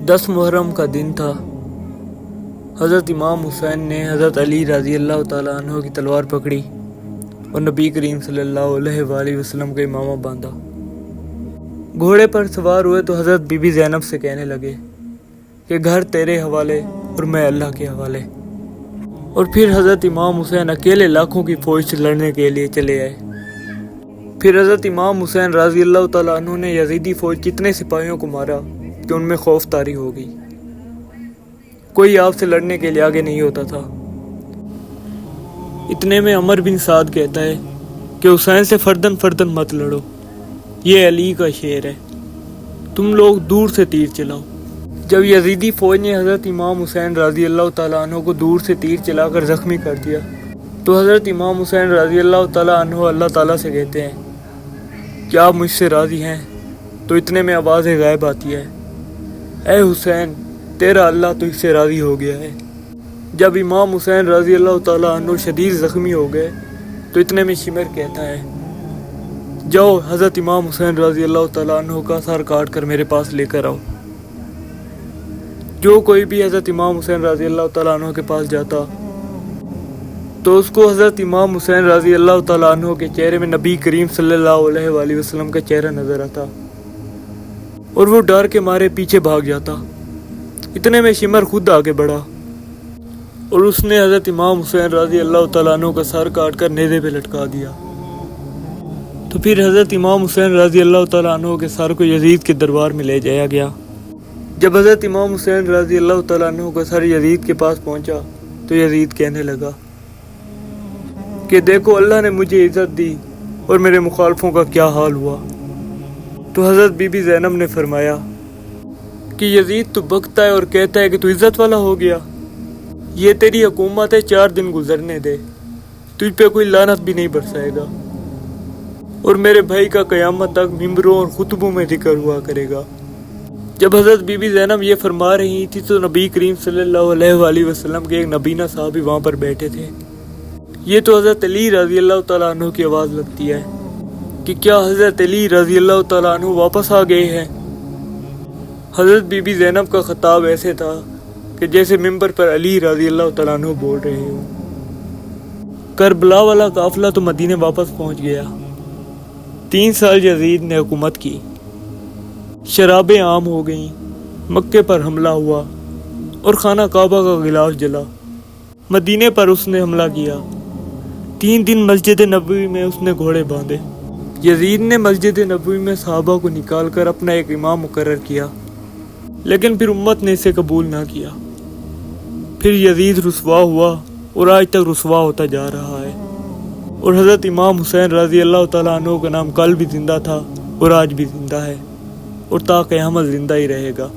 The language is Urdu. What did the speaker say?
10 محرم کا دن تھا۔ حضرت امام حسین نے حضرت علی رضی اللہ تعالیٰ عنہ کی تلوار پکڑی اور نبی کریم صلی اللہ علیہ وآلہ وسلم کا امامہ باندھا۔ گھوڑے پر سوار ہوئے تو حضرت بی بی زینب سے کہنے لگے کہ گھر تیرے حوالے اور میں اللہ کے حوالے۔ اور پھر حضرت امام حسین اکیلے لاکھوں کی فوج سے لڑنے کے لیے چلے آئے۔ پھر حضرت امام حسین رضی اللہ تعالیٰ عنہ نے یزیدی فوج کتنے سپاہیوں کو مارا کہ ان میں خوف طاری ہو گئی۔ کوئی آپ سے لڑنے کے لیے آگے نہیں ہوتا تھا۔ اتنے میں عمر بن سعد کہتا ہے کہ حسین سے فردن فردن مت لڑو، یہ علی کا شعر ہے، تم لوگ دور سے تیر چلاؤ۔ جب یزیدی فوج نے حضرت امام حسین رضی اللہ تعالیٰ عنہ کو دور سے تیر چلا کر زخمی کر دیا تو حضرت امام حسین رضی اللہ تعالیٰ عنہ اللہ تعالیٰ سے کہتے ہیں کیا آپ مجھ سے راضی ہیں؟ تو اتنے میں آواز غائب آتی ہے، اے حسین تیرا اللہ تو اس سے راضی ہو گیا ہے۔ جب امام حسین رضی اللہ تعالیٰ عنہ شدید زخمی ہو گئے تو اتنے میں شمر کہتا ہے جاؤ حضرت امام حسین رضی اللہ تعالیٰ عنہ کا سر کاٹ کر میرے پاس لے کر آؤ۔ جو کوئی بھی حضرت امام حسین رضی اللہ تعالیٰ عنہ کے پاس جاتا تو اس کو حضرت امام حسین رضی اللہ تعالیٰ عنہ کے چہرے میں نبی کریم صلی اللہ علیہ وآلہ وسلم کا چہرہ نظر آتا اور وہ ڈر کے مارے پیچھے بھاگ جاتا۔ اتنے میں شمر خود آگے بڑھا اور اس نے حضرت امام حسین رضی اللہ تعالیٰ عنہ کا سر کاٹ کر نیزے پہ لٹکا دیا۔ تو پھر حضرت امام حسین رضی اللہ تعالیٰ عنہ کے سر کو یزید کے دربار میں لے جایا گیا۔ جب حضرت امام حسین رضی اللہ تعالیٰ عنہ کا سر یزید کے پاس پہنچا تو یزید کہنے لگا کہ دیکھو اللہ نے مجھے عزت دی اور میرے مخالفوں کا کیا حال ہوا۔ تو حضرت بی بی زینب نے فرمایا کہ یزید تو بکتا ہے اور کہتا ہے کہ تو عزت والا ہو گیا، یہ تیری حکومت ہے، 4 دن گزرنے دے، تجھ پہ کوئی لعنت بھی نہیں برسائے گا اور میرے بھائی کا قیامت تک ممبروں اور خطبوں میں ذکر ہوا کرے گا۔ جب حضرت بی بی زینب یہ فرما رہی تھی تو نبی کریم صلی اللہ علیہ وآلہ وسلم کے ایک نبینہ صحابی وہاں پر بیٹھے تھے۔ یہ تو حضرت علی رضی اللہ تعالیٰ عنہ کی آواز لگتی ہے کہ کیا حضرت علی رضی اللہ تعالیٰ عنہ واپس آ گئے ہیں؟ حضرت بی بی زینب کا خطاب ایسے تھا کہ جیسے ممبر پر علی رضی اللہ تعالیٰ عنہ بول رہے ہوں۔ کربلا والا قافلہ تو مدینے واپس پہنچ گیا۔ 3 سال یزید نے حکومت کی، شرابیں عام ہو گئیں، مکے پر حملہ ہوا اور خانہ کعبہ کا غلاف جلا۔ مدینے پر اس نے حملہ کیا۔ 3 دن مسجد نبوی میں اس نے گھوڑے باندھے۔ یزید نے مسجد نبوی میں صحابہ کو نکال کر اپنا ایک امام مقرر کیا، لیکن پھر امت نے اسے قبول نہ کیا۔ پھر یزید رسوا ہوا اور آج تک رسوا ہوتا جا رہا ہے، اور حضرت امام حسین رضی اللہ تعالیٰ عنہ کا نام کل بھی زندہ تھا اور آج بھی زندہ ہے اور تا قیامت زندہ ہی رہے گا۔